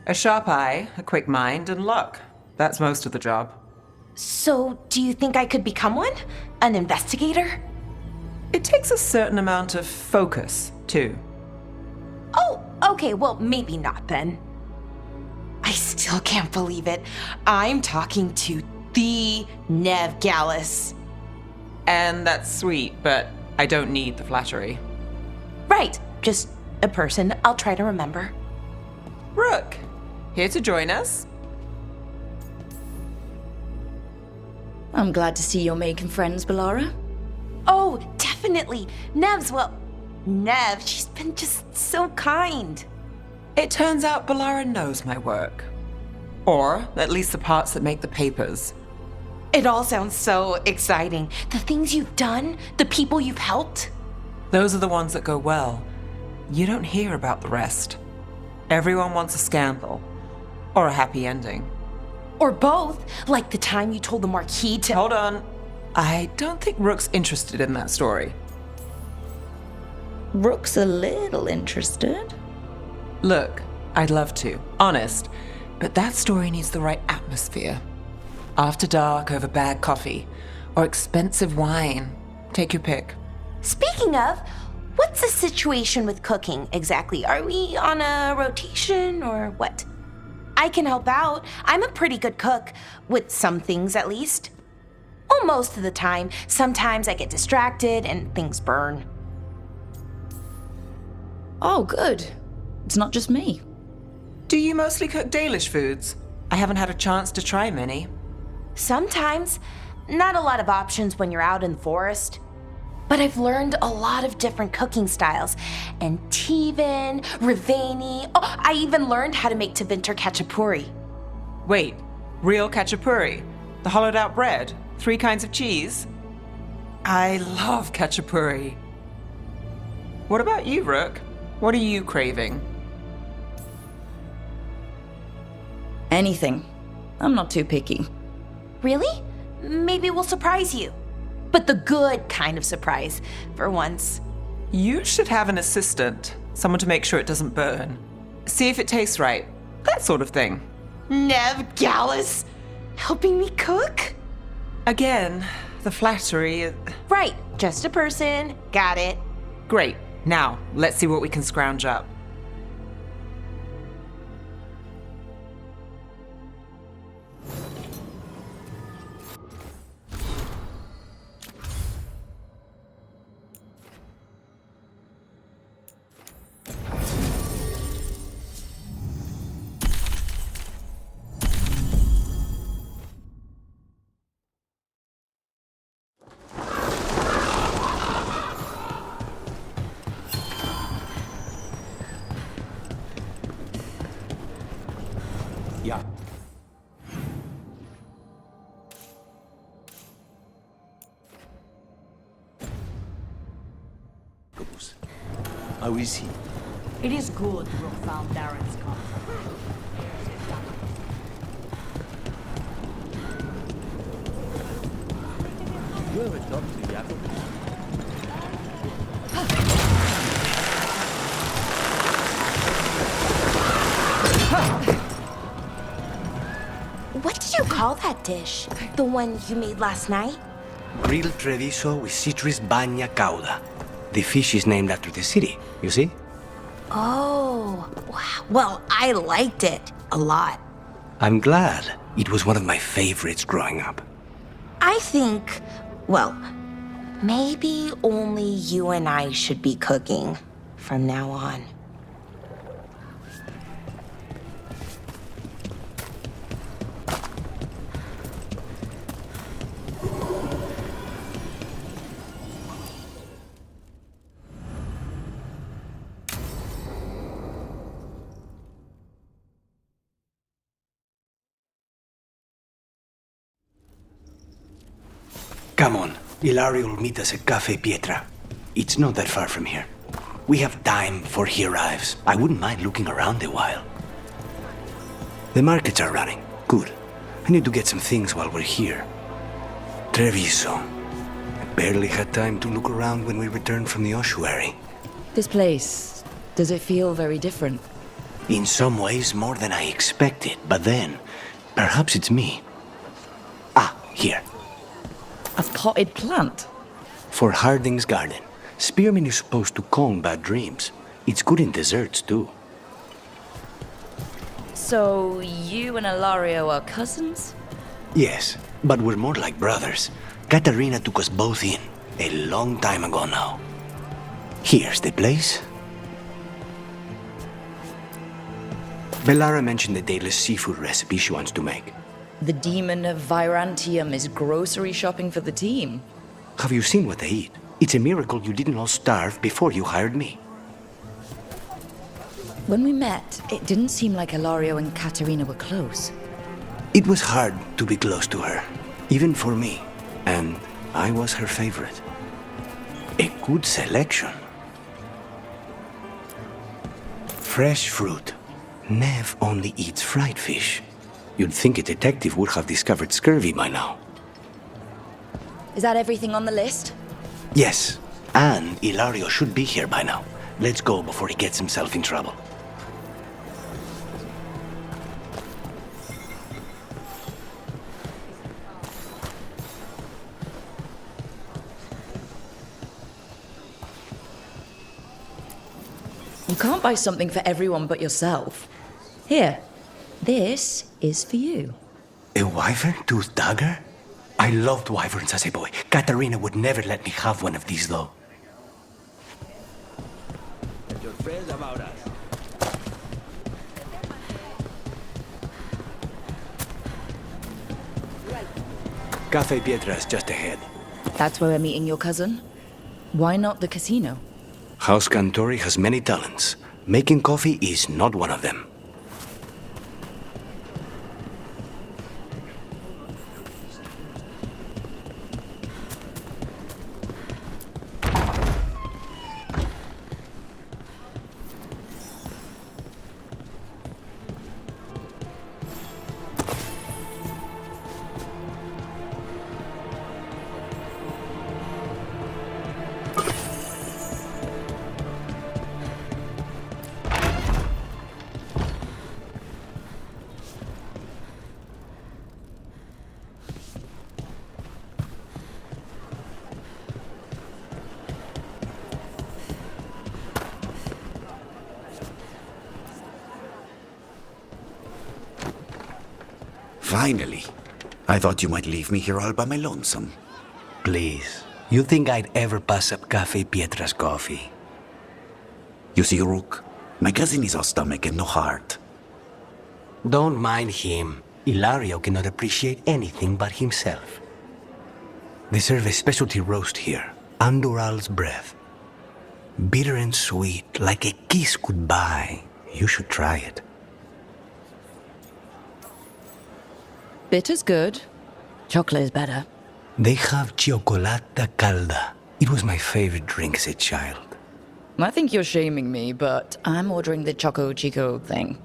A sharp eye, a quick mind, and luck. That's most of the job. So, do you think I could become one? An investigator? It takes a certain amount of focus, too. Oh, okay, well, maybe not then. I still can't believe it. I'm talking to the Nev Gallus. And that's sweet, but I don't need the flattery. Right, just a person I'll try to remember. Rook, here to join us? I'm glad to see you're making friends, Bellara. Oh, definitely. Nev, she's been just so kind. It turns out Bellara knows my work. Or at least the parts that make the papers. It all sounds so exciting. The things you've done, the people you've helped. Those are the ones that go well. You don't hear about the rest. Everyone wants a scandal. Or a happy ending. Or both, like the time you told the Marquis to— Hold on. I don't think Rook's interested in that story. Rook's a little interested. Look, I'd love to, honest, but that story needs the right atmosphere. After dark over bad coffee, or expensive wine. Take your pick. Speaking of, what's the situation with cooking exactly? Are we on a rotation or what? I can help out. I'm a pretty good cook, with some things at least. Well, most of the time. Sometimes I get distracted and things burn. Oh, good. It's not just me. Do you mostly cook Dalish foods? I haven't had a chance to try many. Sometimes. Not a lot of options when you're out in the forest. But I've learned a lot of different cooking styles. And Tivin, Rivani. Oh, I even learned how to make Tevinter Khachapuri. Wait, real khachapuri? The hollowed out bread? 3 kinds of cheese? I love khachapuri. What about you, Rook? What are you craving? Anything. I'm not too picky. Really? Maybe we'll surprise you. But the good kind of surprise, for once. You should have an assistant. Someone to make sure it doesn't burn. See if it tastes right. That sort of thing. Nev Gallus? Helping me cook? Again, the flattery. Right, just a person. Got it. Great. Now, let's see what we can scrounge up. Ja. How is he? It is good Rook found Darren's car. You ever talked to Jacob? What did you call that dish? The one you made last night? Grilled treviso with citrus bagna cauda. The fish is named after the city, you see? Oh, wow. Well, I liked it a lot. I'm glad. It was one of my favorites growing up. I think, well, maybe only you and I should be cooking from now on. Come on, Ilario will meet us at Cafe Pietra. It's not that far from here. We have time before he arrives. I wouldn't mind looking around a while. The markets are running. Good. I need to get some things while we're here. Treviso. I barely had time to look around when we returned from the ossuary. This place, does it feel very different? In some ways, more than I expected, but then, perhaps it's me. Ah, here. A potted plant? For Harding's garden. Spearmint is supposed to calm bad dreams. It's good in desserts, too. So, you and Ilario are cousins? Yes, but we're more like brothers. Katarina took us both in, a long time ago now. Here's the place. Bellara mentioned the dayless seafood recipe she wants to make. The demon of Virantium is grocery shopping for the team. Have you seen what they eat? It's a miracle you didn't all starve before you hired me. When we met, it didn't seem like Ilario and Katerina were close. It was hard to be close to her, even for me, and I was her favorite. A good selection. Fresh fruit. Nev only eats fried fish. You'd think a detective would have discovered scurvy by now. Is that everything on the list? Yes, and Ilario should be here by now. Let's go before he gets himself in trouble. You can't buy something for everyone but yourself. Here, this is for you. A wyvern tooth dagger? I loved wyverns as a boy. Katarina would never let me have one of these, though. Tell your friends about us. Cafe Pietra is just ahead. That's where we're meeting your cousin? Why not the casino? House Cantori has many talents. Making coffee is not one of them. Finally. I thought you might leave me here all by my lonesome. Please. You think I'd ever pass up Cafe Pietra's coffee? You see, Rook, my cousin is all stomach and no heart. Don't mind him. Ilario cannot appreciate anything but himself. They serve a specialty roast here, Andoral's breath. Bitter and sweet, like a kiss goodbye. You should try it. Bitter's good. Chocolate is better. They have Chocolata Calda. It was my favorite drink as a child. I think you're shaming me, but I'm ordering the Choco Chico thing.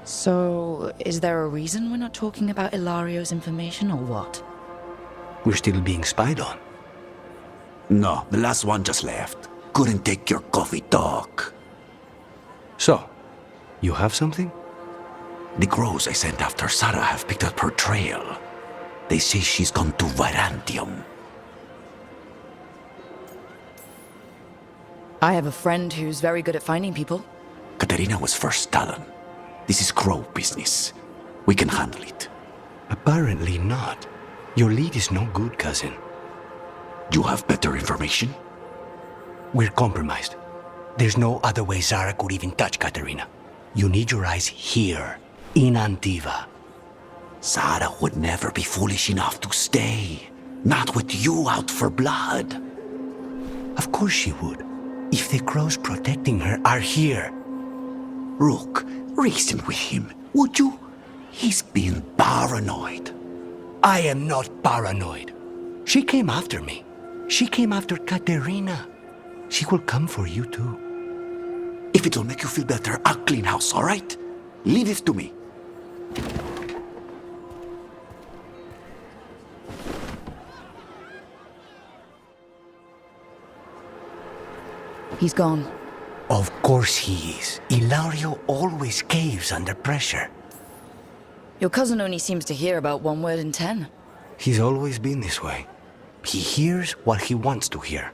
So, is there a reason we're not talking about Ilario's information or what? We're still being spied on. No, the last one just left. Couldn't take your coffee talk. So, you have something? The crows I sent after Sarah have picked up her trail. They say she's gone to Virantium. I have a friend who's very good at finding people. Katerina was first stolen. This is crow business. We can handle it. Apparently not. Your lead is no good, cousin. You have better information? We're compromised. There's no other way Zara could even touch Katerina. You need your eyes here, in Antiva. Sarah would never be foolish enough to stay. Not with you out for blood. Of course she would. If the crows protecting her are here. Rook, reason with him, would you? He's being paranoid. I am not paranoid. She came after me. She came after Katerina. She will come for you too. If it'll make you feel better, I'll clean house, all right? Leave this to me. He's gone. Of course he is. Ilario always caves under pressure. Your cousin only seems to hear about one word in 10. He's always been this way. He hears what he wants to hear.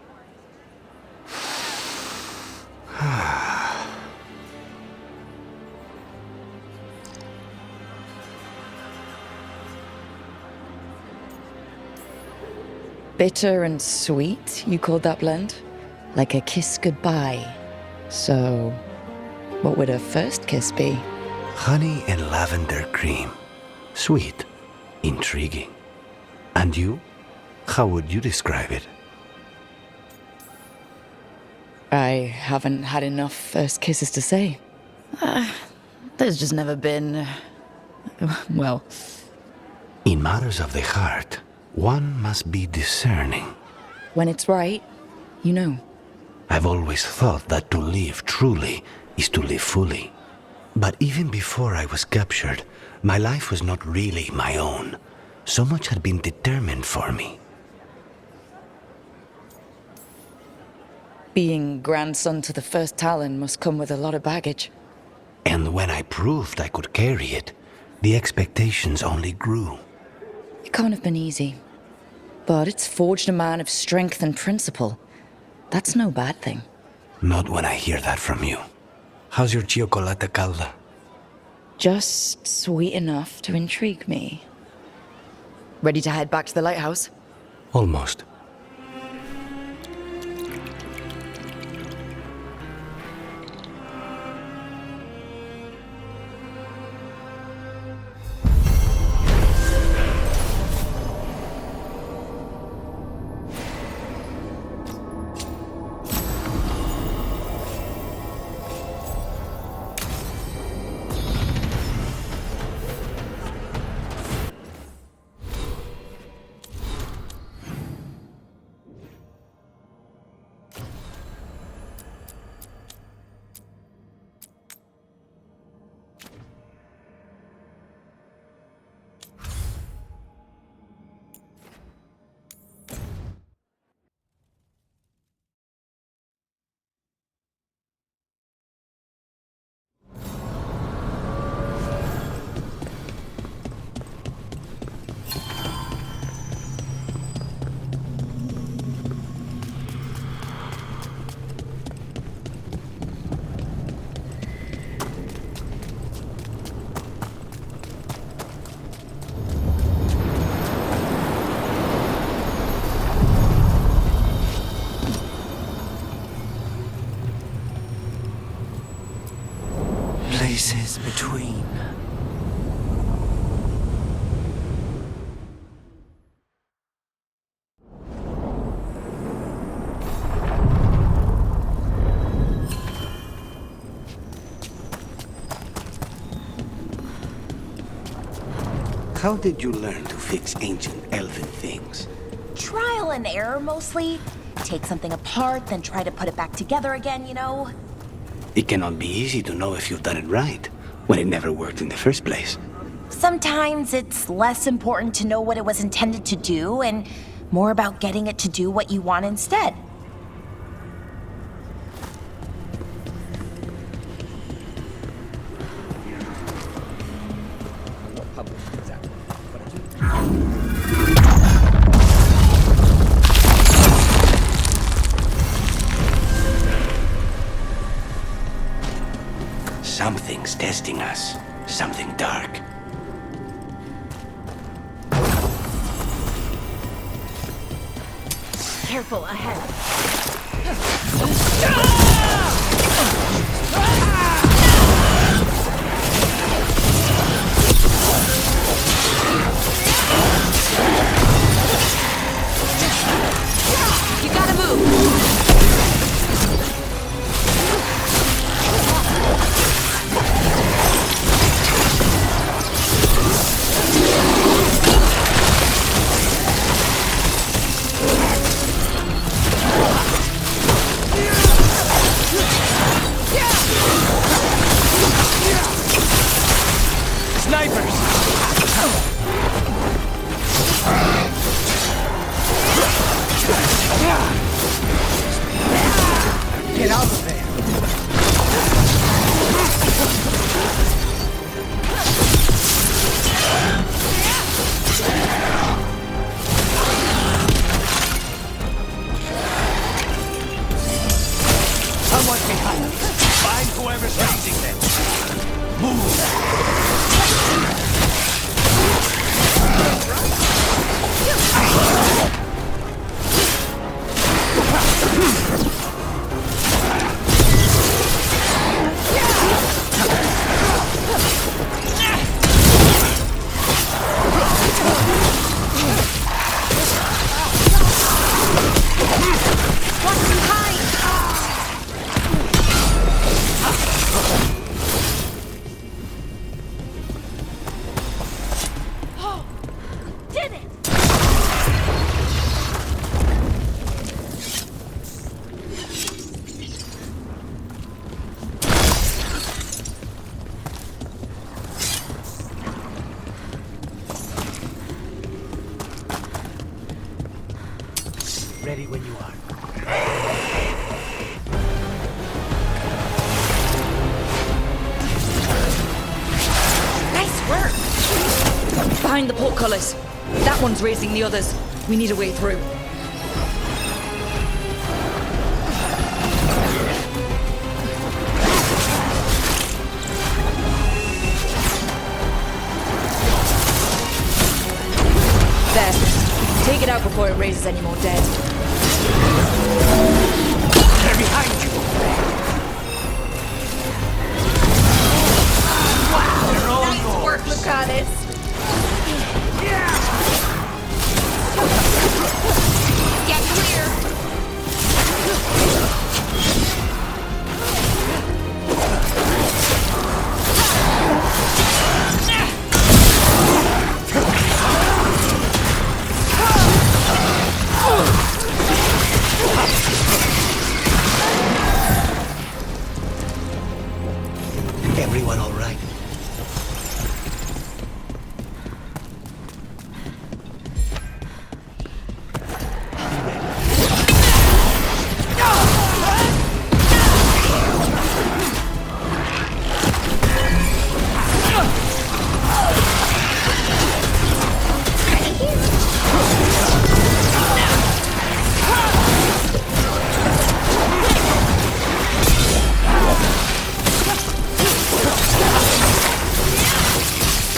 Bitter and sweet, you called that blend? Like a kiss goodbye. So, what would a first kiss be? Honey and lavender cream. Sweet. Intriguing. And you? How would you describe it? I haven't had enough first kisses to say. There's just never been... well... In matters of the heart, one must be discerning. When it's right, you know. I've always thought that to live truly is to live fully. But even before I was captured, my life was not really my own. So much had been determined for me. Being grandson to the first Talon must come with a lot of baggage. And when I proved I could carry it, the expectations only grew. It can't have been easy. But it's forged a man of strength and principle. That's no bad thing. Not when I hear that from you. How's your chocolate calda? Just sweet enough to intrigue me. Ready to head back to the lighthouse? Almost. Places between. How did you learn to fix ancient elven things? Trial and error mostly. Take something apart, then try to put it back together again, you know? It cannot be easy to know if you've done it right, when it never worked in the first place. Sometimes it's less important to know what it was intended to do and more about getting it to do what you want instead. Something's testing us. Something dark. Careful ahead. You gotta move. Snipers! Ready when you are. Nice work. Behind the portcullis. That one's raising the others. We need a way through. There. Take it out before it raises any more dead. They're behind you! Nice work, Lucanus. Get clear. Everyone all right?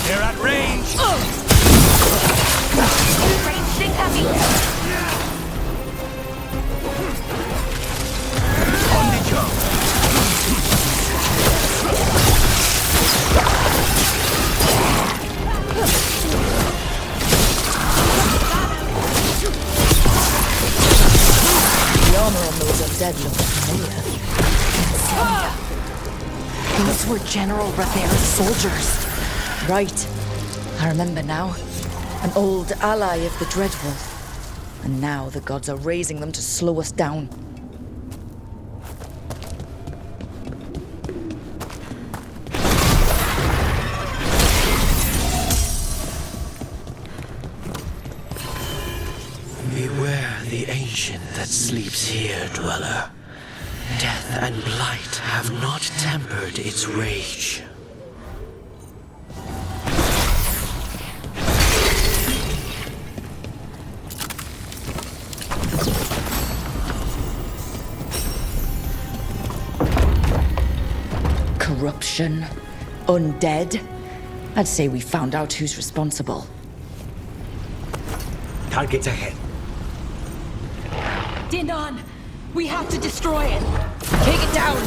They're at range! Range incoming. On the job! The armor on those undead looks familiar. Those were General Rivera's soldiers. Right. I remember now. An old ally of the Dreadwolf. And now the gods are raising them to slow us down. Beware the ancient that sleeps here, dweller. Death and blight have not tempered its rage. Corruption. Undead. I'd say we found out who's responsible. Targets ahead. Dinan, we have to destroy it. Take it down!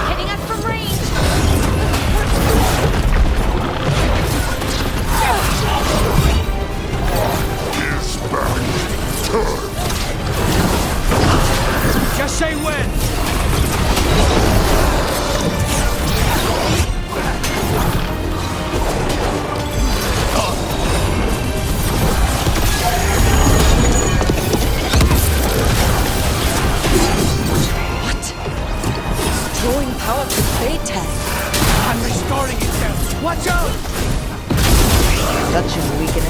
Hitting us from range. Just say when! Drawing power from Baytech. I'm restoring itself! Watch out! That should weaken it.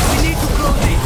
We need to close it!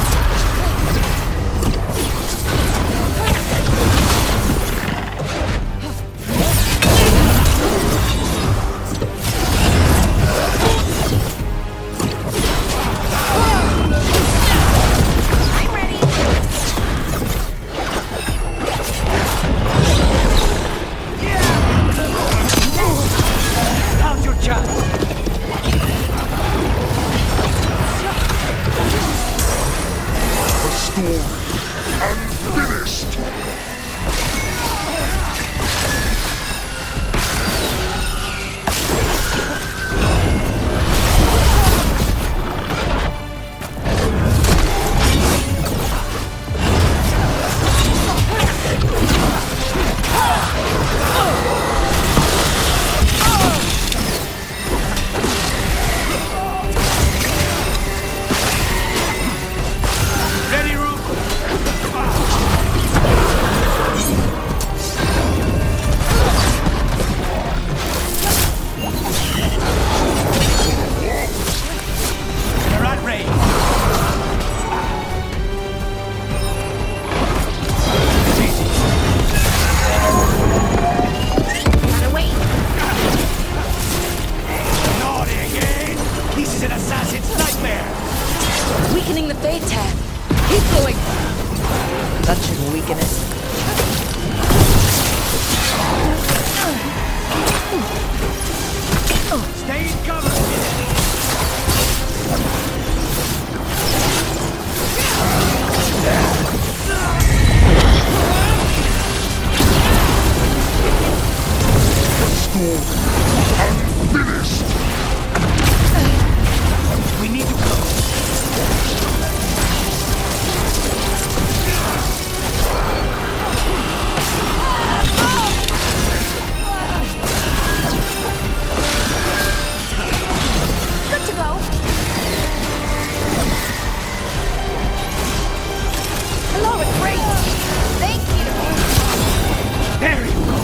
Weakening the Fade Tab. Keep going. That should weaken it. Stay in cover! We need to go. Good to go. Hello, it's great. Thank you. There you go.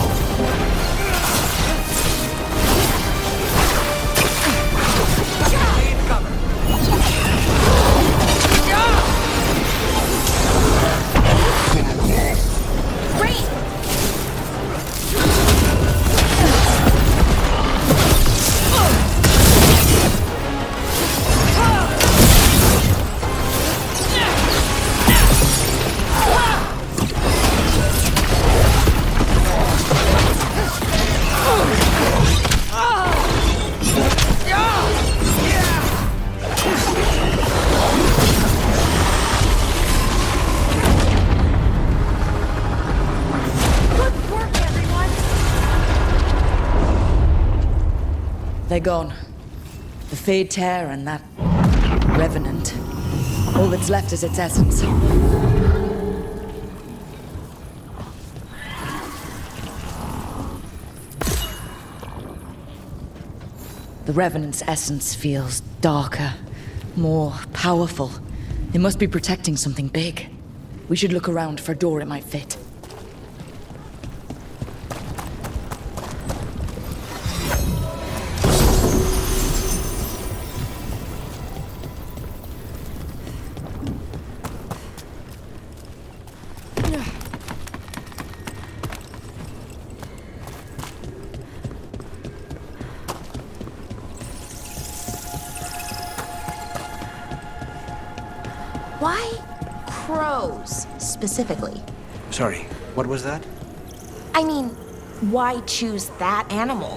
Stay in cover. Great. Good work, everyone. They're gone. The Fade Tear and that Revenant. All that's left is its essence. The Revenant's essence feels darker, more powerful. It must be protecting something big. We should look around for a door it might fit. Why crows specifically? Sorry, what was that? I mean, why choose that animal?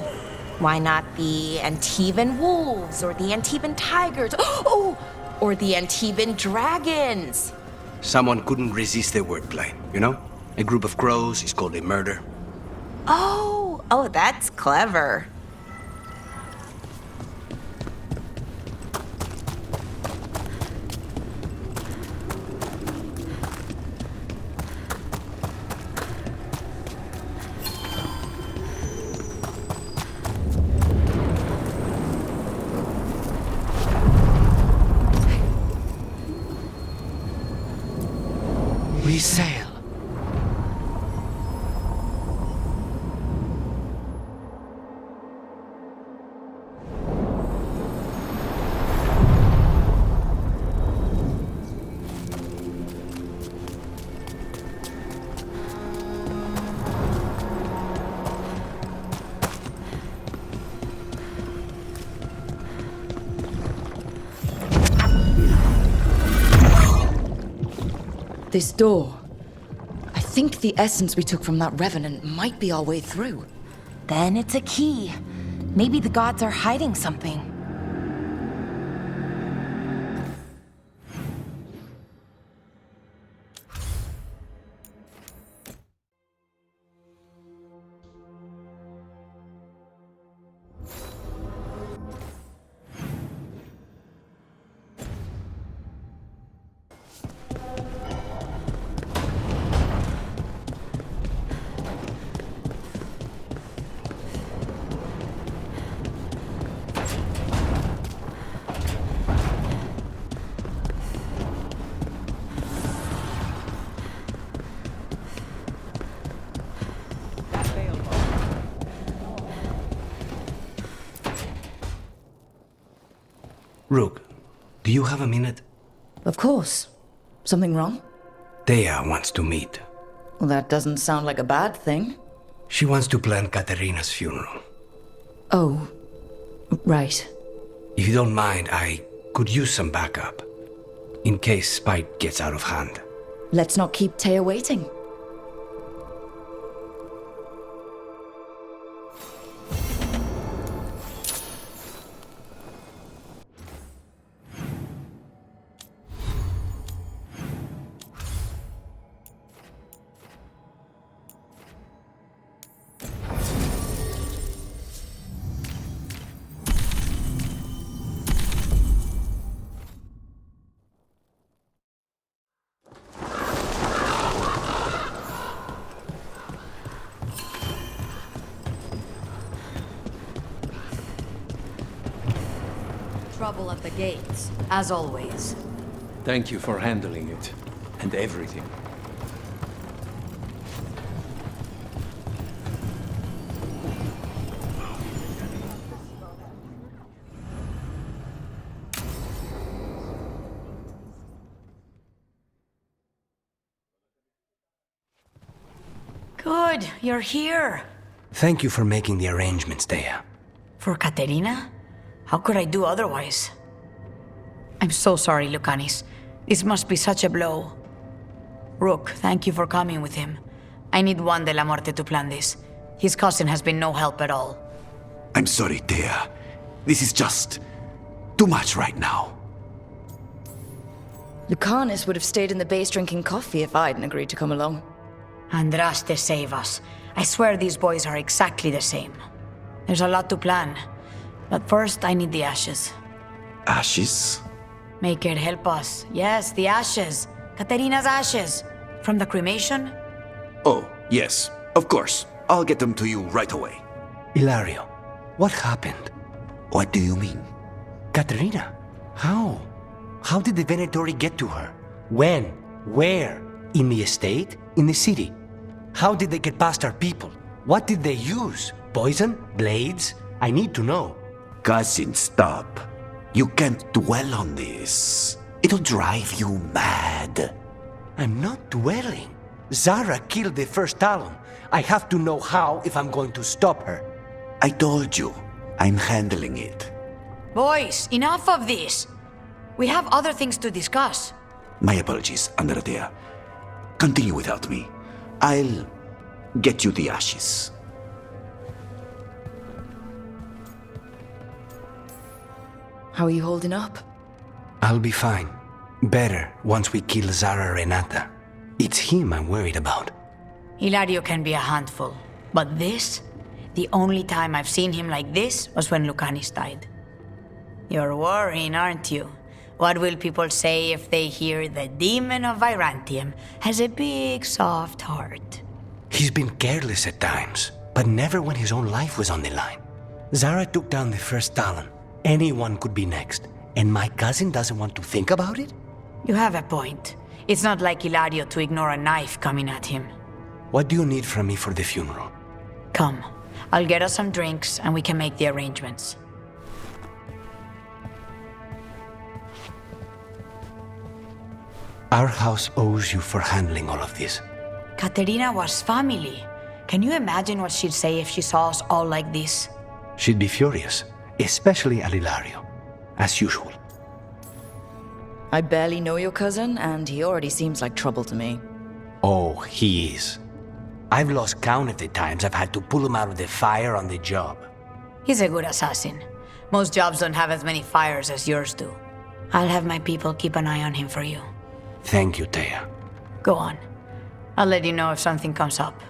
Why not the Antivan wolves or the Antivan tigers? Oh, or the Antivan dragons? Someone couldn't resist the wordplay, you know? A group of crows is called a murder. Oh, that's clever. We sail. This door. I think the essence we took from that Revenant might be our way through. Then it's a key. Maybe the gods are hiding something. Rook, do you have a minute? Of course. Something wrong? Thea wants to meet. Well, that doesn't sound like a bad thing. She wants to plan Katerina's funeral. Oh, right. If you don't mind, I could use some backup. In case Spite gets out of hand. Let's not keep Taya waiting. Trouble at the gates, as always. Thank you for handling it. And everything. Good, you're here. Thank you for making the arrangements, Thea. For Katerina? How could I do otherwise? I'm so sorry, Lucanis. This must be such a blow. Rook, thank you for coming with him. I need Juan de la Muerte to plan this. His cousin has been no help at all. I'm sorry, Thea. This is just too much right now. Lucanis would have stayed in the base drinking coffee if I hadn't agreed to come along. Andraste save us. I swear these boys are exactly the same. There's a lot to plan. But first, I need the ashes. Ashes? Make it help us. Yes, the ashes. Katerina's ashes. From the cremation? Oh, yes, of course. I'll get them to you right away. Ilario, what happened? What do you mean? Katerina, how? How did the Venatori get to her? When? Where? In the estate? In the city? How did they get past our people? What did they use? Poison? Blades? I need to know. Cousin, stop. You can't dwell on this. It'll drive you mad. I'm not dwelling. Zara killed the first Talon. I have to know how if I'm going to stop her. I told you, I'm handling it. Boys, enough of this. We have other things to discuss. My apologies, Andrea. Continue without me. I'll get you the ashes. How are you holding up? I'll be fine. Better once we kill Zara Renata. It's him I'm worried about. Hilario can be a handful. But this? The only time I've seen him like this was when Lucanis died. You're worrying, aren't you? What will people say if they hear the demon of Virantium has a big, soft heart? He's been careless at times, but never when his own life was on the line. Zara took down the first Talon. Anyone could be next, and my cousin doesn't want to think about it? You have a point. It's not like Hilario to ignore a knife coming at him. What do you need from me for the funeral? Come, I'll get us some drinks and we can make the arrangements. Our house owes you for handling all of this. Katerina was family. Can you imagine what she'd say if she saw us all like this? She'd be furious, especially at Ilario, as usual. I barely know your cousin, and he already seems like trouble to me. Oh, he is. I've lost count of the times I've had to pull him out of the fire on the job. He's a good assassin. Most jobs don't have as many fires as yours do. I'll have my people keep an eye on him for you. Thank you, Thea. Go on. I'll let you know if something comes up.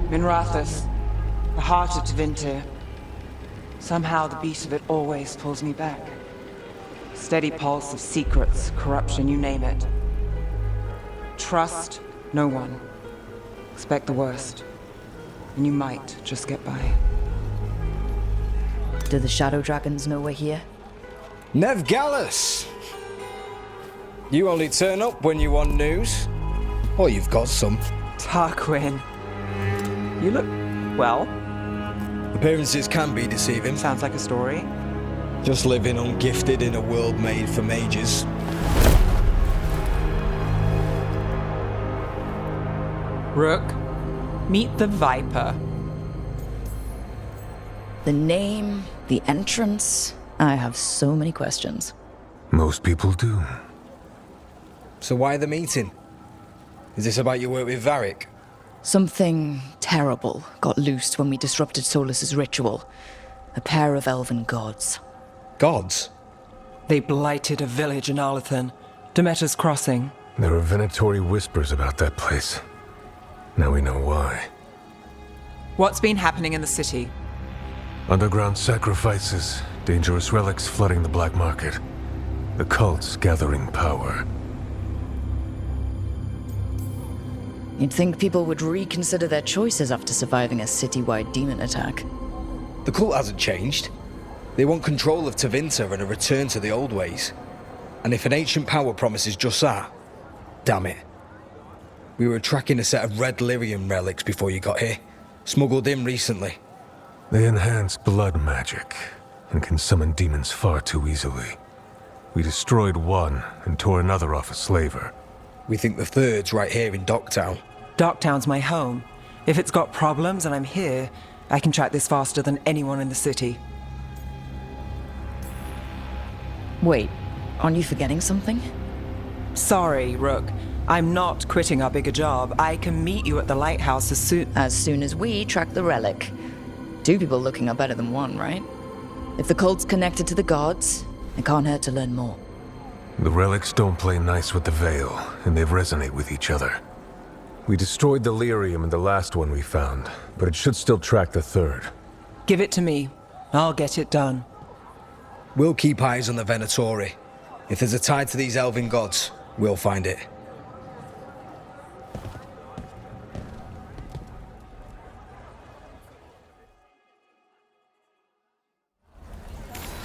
Minrathous, the heart of Tevinter. Somehow the beat of it always pulls me back. Steady pulse of secrets, corruption, you name it. Trust no one. Expect the worst. And you might just get by. Do the Shadow Dragons know we're here? Nev Gallus! You only turn up when you want news. Or you've got some. Tarquin. You look well. Appearances can be deceiving. Sounds like a story. Just living ungifted in a world made for mages. Rook, meet the Viper. The name, the entrance. I have so many questions. Most people do. So why the meeting? Is this about your work with Varric? Something terrible got loosed when we disrupted Solus's ritual. A pair of elven gods. Gods? They blighted a village in Arlethan, Demeter's Crossing. There are venatory whispers about that place. Now we know why. What's been happening in the city? Underground sacrifices, dangerous relics flooding the black market. The cults gathering power. You'd think people would reconsider their choices after surviving a citywide demon attack. The cult hasn't changed. They want control of Tevinter and a return to the old ways. And if an ancient power promises just that, damn it. We were tracking a set of red lyrium relics before you got here. Smuggled in recently. They enhance blood magic and can summon demons far too easily. We destroyed one and tore another off a slaver. We think the third's right here in Docktown. Docktown's my home. If it's got problems and I'm here, I can track this faster than anyone in the city. Wait, aren't you forgetting something? Sorry, Rook. I'm not quitting our bigger job. I can meet you at the lighthouse As soon as we track the relic. Two people looking are better than one, right? If the cult's connected to the gods, it can't hurt to learn more. The relics don't play nice with the Veil, and they resonate with each other. We destroyed the lyrium in the last one we found, but it should still track the third. Give it to me. I'll get it done. We'll keep eyes on the Venatori. If there's a tie to these elven gods, we'll find it.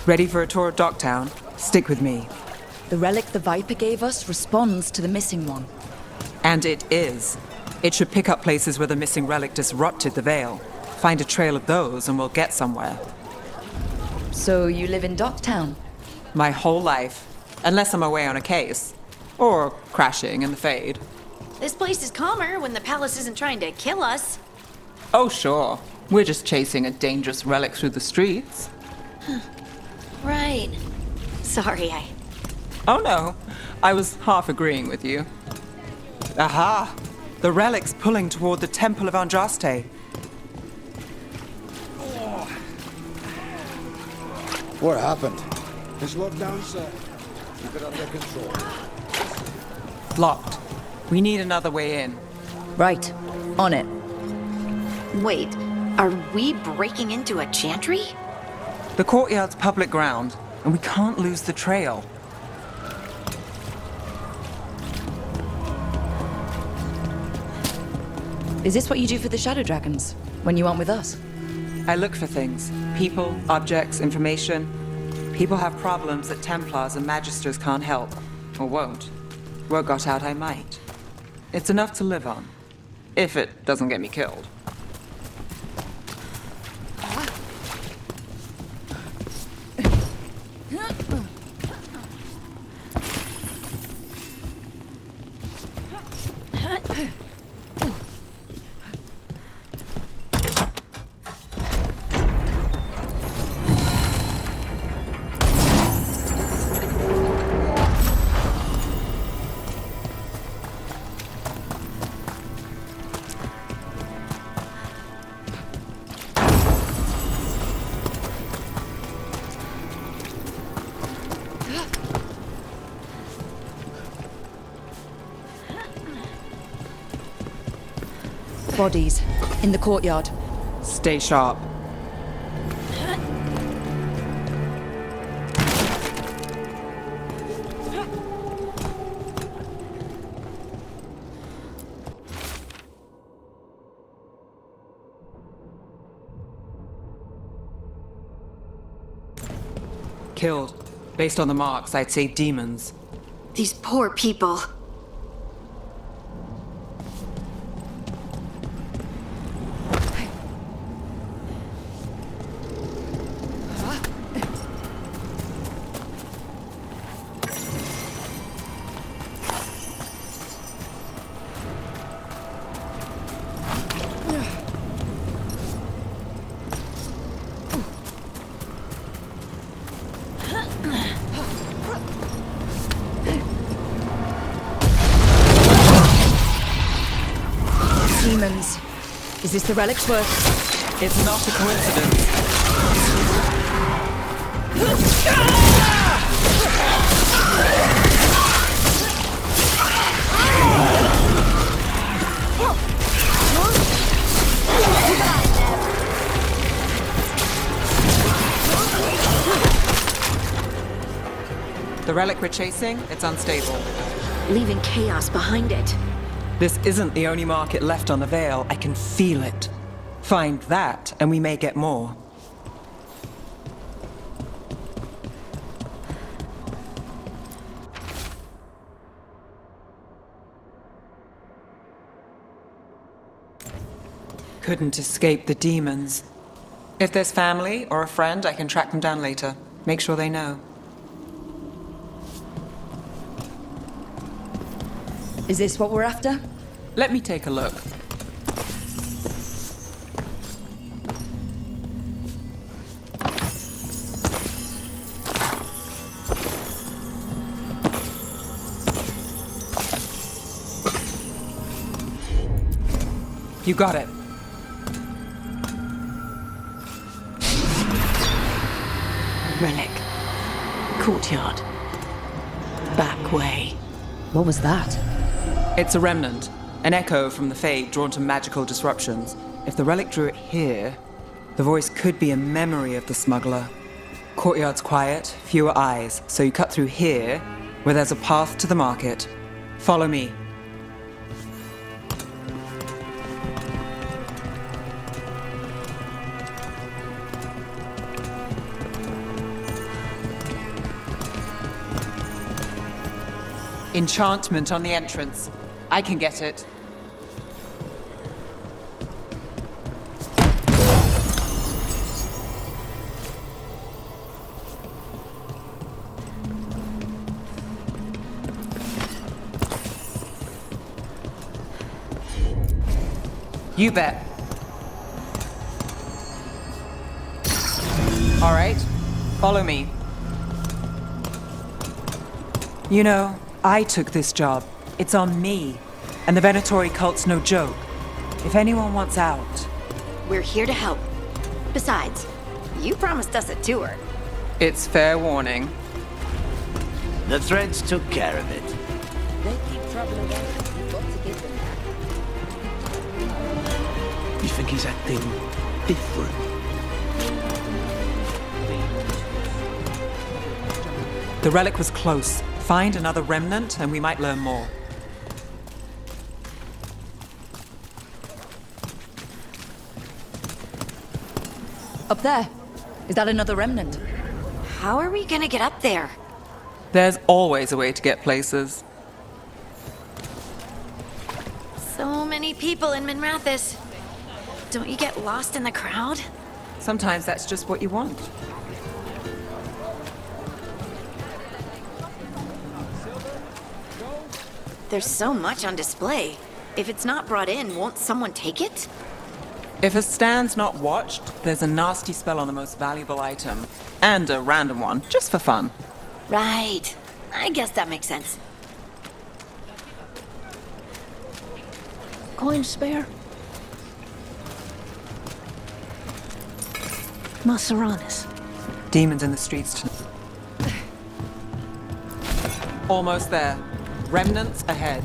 Ready for a tour of Docktown? Stick with me. The relic the Viper gave us responds to the missing one. And it is. It should pick up places where the missing relic disrupted the Veil. Find a trail of those and we'll get somewhere. So you live in Docktown? My whole life. Unless I'm away on a case. Or crashing in the Fade. This place is calmer when the palace isn't trying to kill us. Oh, sure. We're just chasing a dangerous relic through the streets. Right. Sorry, Oh no, I was half agreeing with you. Aha! The relic's pulling toward the Temple of Andraste. What happened? It's locked down, sir. Keep it under control. Locked. We need another way in. Right. On it. Wait, are we breaking into a chantry? The courtyard's public ground, and we can't lose the trail. Is this what you do for the Shadow Dragons, when you aren't with us? I look for things. People, objects, information. People have problems that Templars and Magisters can't help. Or won't. Word got out I might. It's enough to live on. If it doesn't get me killed. bodies in the courtyard. Stay sharp. Killed. Based on the marks, I'd say demons. These poor people. Demons. Is this the relic's work? It's not a coincidence. The relic we're chasing, it's unstable. Leaving chaos behind it. This isn't the only market left on the Veil. I can feel it. Find that, and we may get more. Couldn't escape the demons. If there's family or a friend, I can track them down later. Make sure they know. Is this what we're after? Let me take a look. You got it. Relic. Courtyard. Back way. What was that? It's a remnant, an echo from the Fade drawn to magical disruptions. If the relic drew it here, the voice could be a memory of the smuggler. Courtyard's quiet, fewer eyes, so you cut through here, where there's a path to the market. Follow me. Enchantment on the entrance. I can get it. You bet. All right, follow me. You know, I took this job. It's on me. And the Venatori cult's no joke. If anyone wants out... We're here to help. Besides, you promised us a tour. It's fair warning. The threads took care of it. They keep troubling us. We've got to get them back. You think he's acting different? The relic was close. Find another remnant and we might learn more. Up there. Is that another remnant? How are we gonna get up there? There's always a way to get places. So many people in Minrathis. Don't you get lost in the crowd? Sometimes that's just what you want. There's so much on display. If it's not brought in, won't someone take it? If a stand's not watched, there's a nasty spell on the most valuable item. And a random one, just for fun. Right. I guess that makes sense. Coin spare? Maseranis. Demons in the streets tonight. Almost there. Remnants ahead.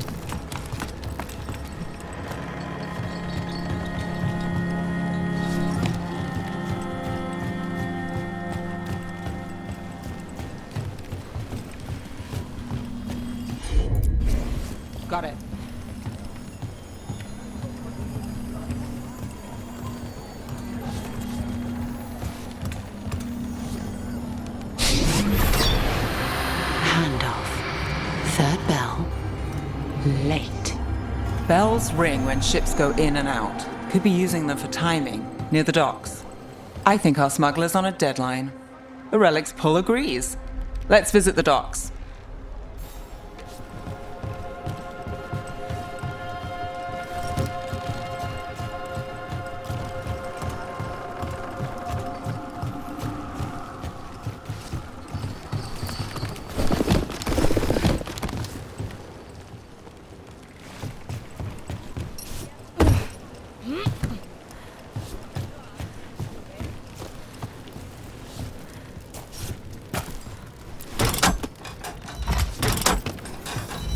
Bells ring when ships go in and out. Could be using them for timing, near the docks. I think our smuggler's on a deadline. The relic's pull agrees. Let's visit the docks.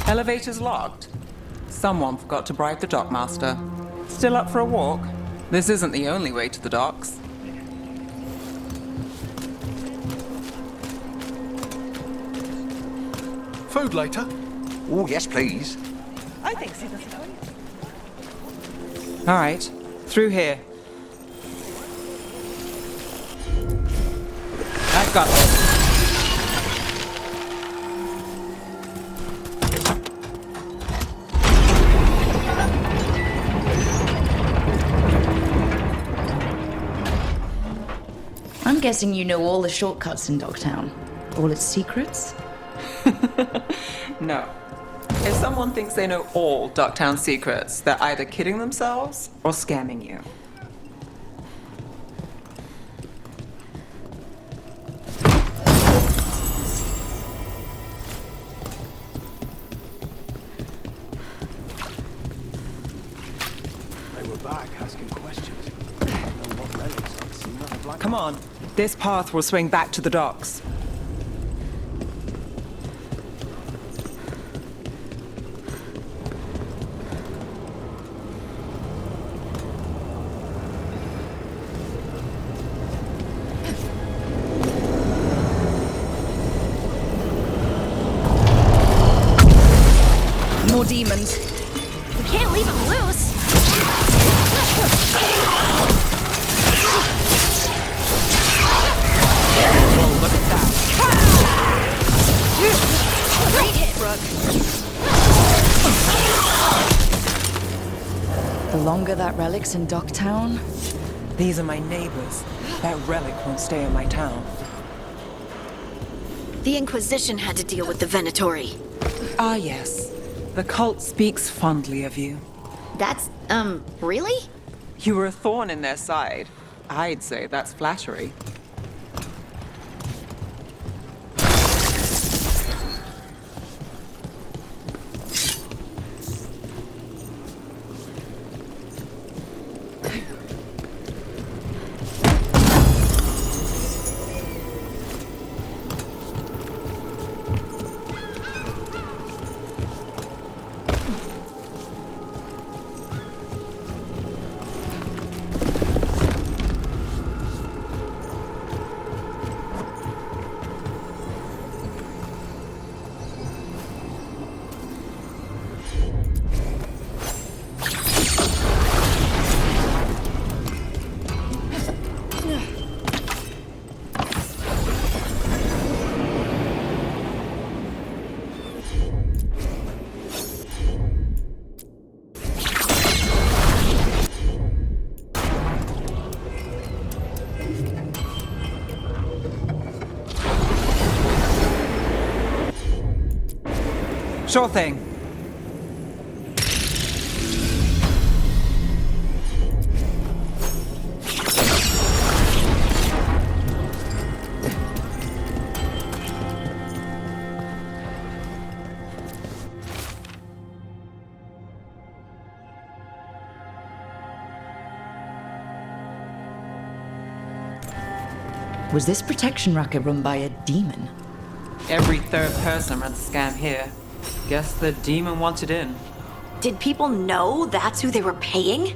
Elevator's locked. Someone forgot to bribe the dockmaster. Still up for a walk? This isn't the only way to the docks. Food later? Oh, yes, please. I think so. All right, through here. I've got this. I'm guessing you know all the shortcuts in Dogtown. All its secrets? No. If someone thinks they know all Ducktown secrets, they're either kidding themselves or scamming you. They were back asking questions. I don't know what relics I've seen. I'd like Come on, this path will swing back to the docks. More demons. We can't leave him loose. Whoa, look at that. Great hit, Brooke. The longer that relic's in Dogtown, These are my neighbors. That relic won't stay in my town. The Inquisition had to deal with the Venatori. Ah, yes. The cult speaks fondly of you. That's, really? You were a thorn in their side. I'd say that's flattery. Sure thing. was this protection racket run by a demon? Every third person runs a scam here. Guess the demon wanted in. Did people know that's who they were paying?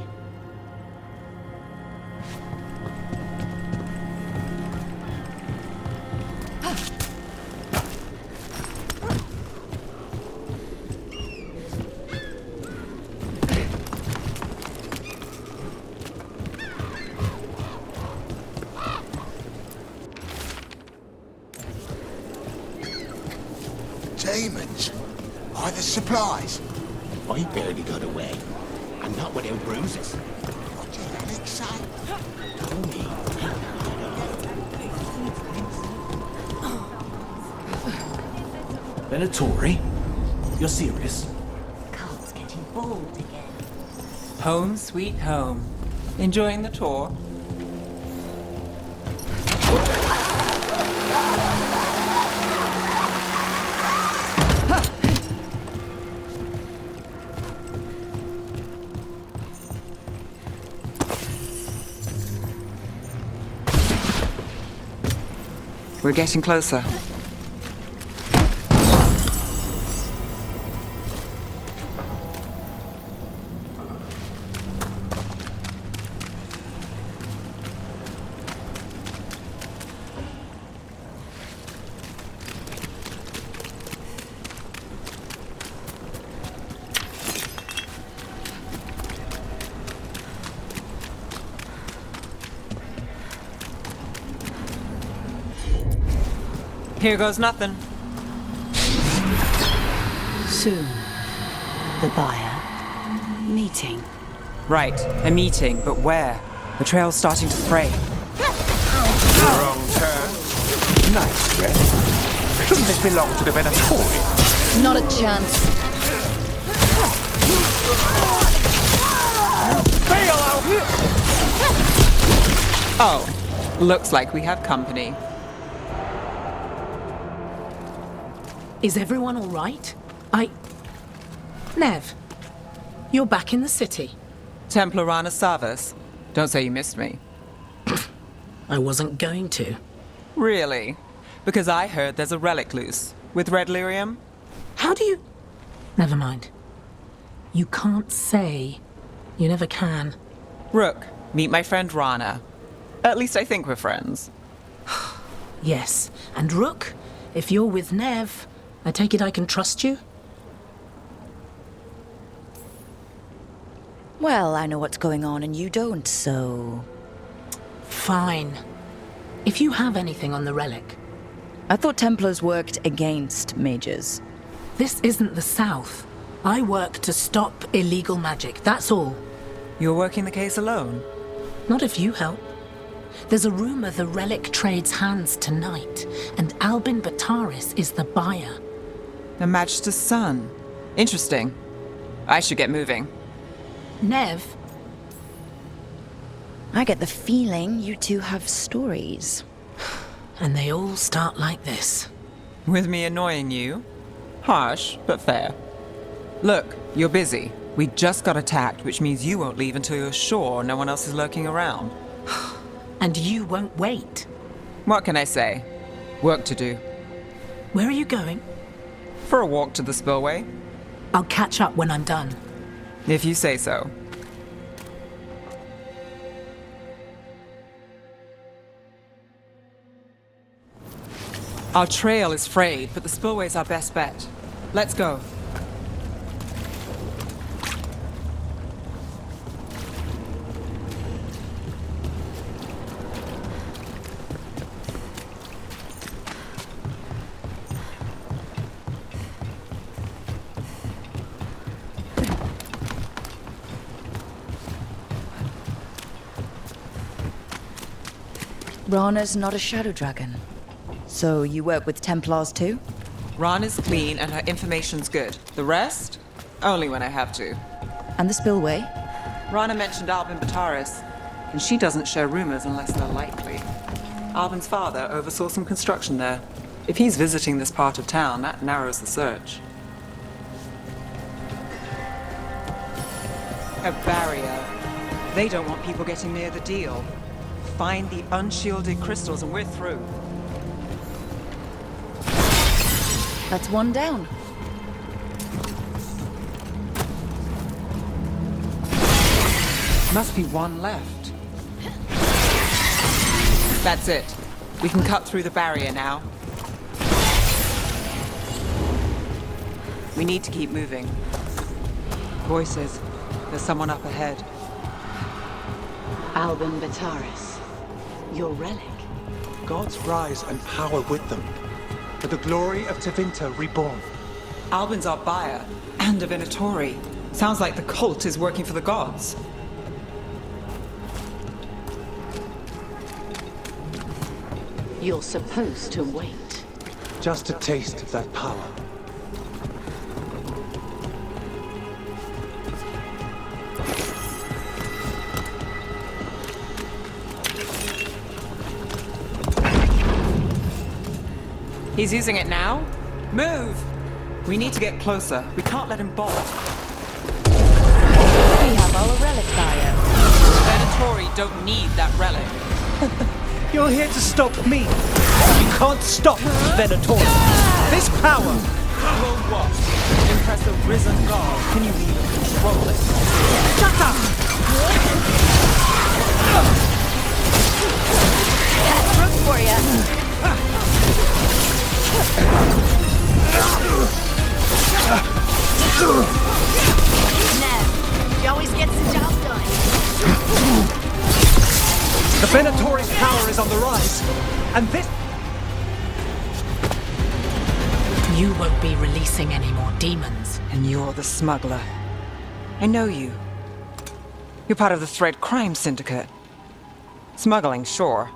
Demons? By the supplies? I barely got away. And not without bruises. What did Alex say? Tell me. Venatori? You're serious? Carl's getting bored again. Home sweet home. Enjoying the tour? We're getting closer. Here goes nothing. Soon, the buyer meeting. Right, a meeting, but where? The trail's starting to fray. Wrong turn. Nice, Red. Shouldn't this belong to the Venatori? Not a chance. Bail out here! Oh, looks like we have company. Is everyone all right? Nev, you're back in the city. Templar Rana Savas. Don't say you missed me. I wasn't going to. Really? Because I heard there's a relic loose. With red lyrium? How do you... Never mind. You can't say. You never can. Rook, meet my friend Rana. At least I think we're friends. Yes, and Rook, if you're with Nev, I take it I can trust you? Well, I know what's going on and you don't, so... Fine. If you have anything on the relic. I thought Templars worked against mages. This isn't the South. I work to stop illegal magic, that's all. You're working the case alone? Not if you help. There's a rumor the relic trades hands tonight, and Albin Bataris is the buyer. The Magister's son. Interesting. I should get moving. Nev? I get the feeling you two have stories. And they all start like this. With me annoying you? Harsh, but fair. Look, you're busy. We just got attacked, which means you won't leave until you're sure no one else is lurking around. And you won't wait. What can I say? Work to do. Where are you going? For a walk to the spillway. I'll catch up when I'm done. If you say so. Our trail is frayed, but the spillway's our best bet. Let's go. Rana's not a shadow dragon. So you work with Templars too? Rana's clean and her information's good. The rest? Only when I have to. And the spillway? Rana mentioned Albin Bataris, and she doesn't share rumors unless they're likely. Albin's father oversaw some construction there. If he's visiting this part of town, that narrows the search. A barrier. They don't want people getting near the deal. Find the unshielded crystals and we're through. That's one down. Must be one left. That's it. We can cut through the barrier now. We need to keep moving. Voices. There's someone up ahead. Albin Bataris. Your relic. Gods rise and power with them. For the glory of Tevinter reborn. Albin's our buyer, and a Venatori. Sounds like the cult is working for the gods. You're supposed to wait. Just a taste of that power. He's using it now? Move! We need to get closer. We can't let him bolt. We have our relic buyer. Venatori don't need that relic. You're here to stop me. You can't stop Venatori. This power Will what? Impress a risen god. Can you even control it? Shut up! That's room for you. Nev, she always gets the job done. The Venatori's power is on the rise, and this... You won't be releasing any more demons. And you're the smuggler. I know you. You're part of the Thread Crime Syndicate. Smuggling, sure.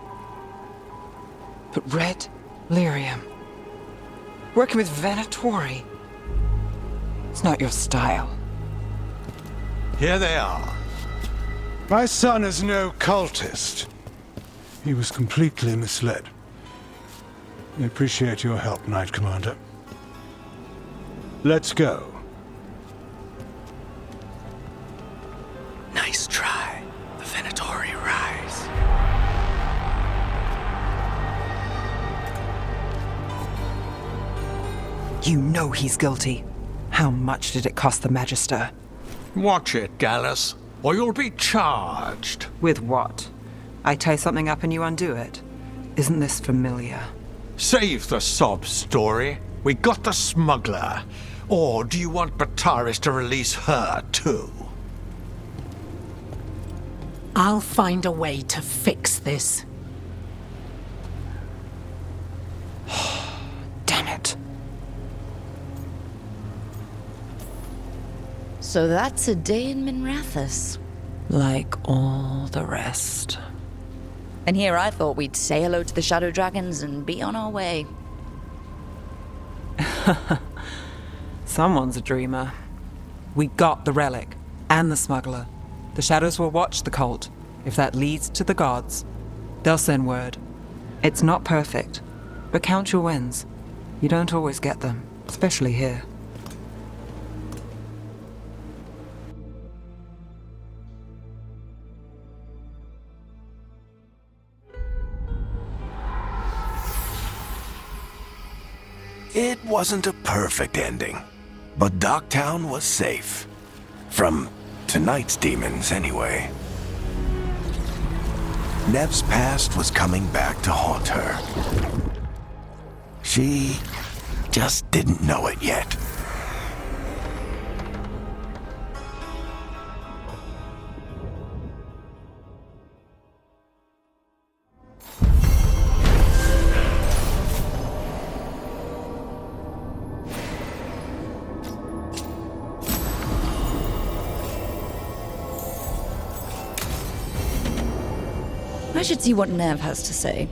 But red lyrium. Working with Venatori. It's not your style. Here they are. My son is no cultist. He was completely misled. I appreciate your help, Knight Commander. Let's go. Nice try. The Venatori rise. You know he's guilty. How much did it cost the Magister? Watch it, Gallus, or you'll be charged. With what? I tie something up and you undo it. Isn't this familiar? Save the sob story. We got the smuggler. Or do you want Bataris to release her, too? I'll find a way to fix this. Damn it. So that's a day in Minrathous. Like all the rest. And here I thought we'd say hello to the Shadow Dragons and be on our way. Someone's a dreamer. We got the relic and the smuggler. The Shadows will watch the cult. If that leads to the gods, they'll send word. It's not perfect, but count your wins. You don't always get them, especially here. It wasn't a perfect ending, but Docktown was safe. From tonight's demons, anyway. Nev's past was coming back to haunt her. She just didn't know it yet. I should see what Nev has to say.